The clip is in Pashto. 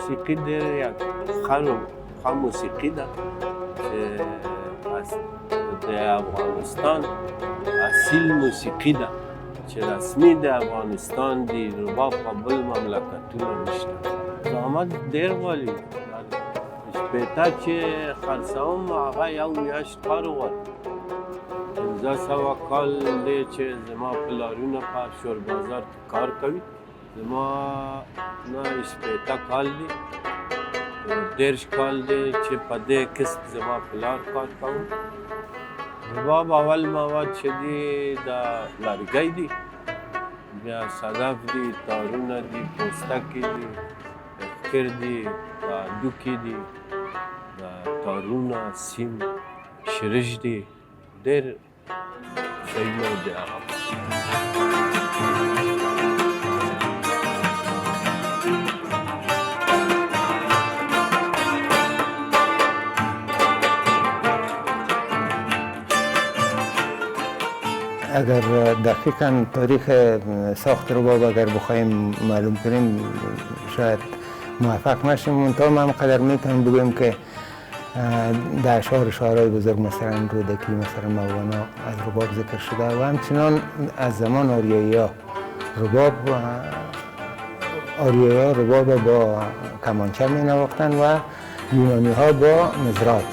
موسیقی در یک خم موسیقی ده که در افغانستان اصیل موسیقی ده چې رسمي د افغانستان د رباب په بل مملکتونو نشته. زحمت ډېر غواړي. شپېته چې خرڅوم هغه یو میاشت کار غواړي. 1500 کال دی چې زما پلارونه په شور بازار کې کار کوي. زما نه شپېته کال دی، 30 کال دی چې په دې کسب زما پلار کار کوي. رباب اول مواد چې دي د لرګی دي، بیا صدف دي، تارونه دي، پوستکي دي، اخکر دي، هډوکي دي، تارونه، سیم، شرش دي، ډېر شیونه دي هغه. اگر دقیقاً تاریخ ساخت رباب اگر بخوایم معلوم کنیم شاید موفق نشیم، منتها ما همقدر میتونیم بگویم که در شعرهای بزرگ مثلا رودکی، مثلا مولانا از رباب ذکر شده و همچنان از زمان آریایی‌ها رباب با کمانچه می نواختند و یونانی‌ها با مزراب.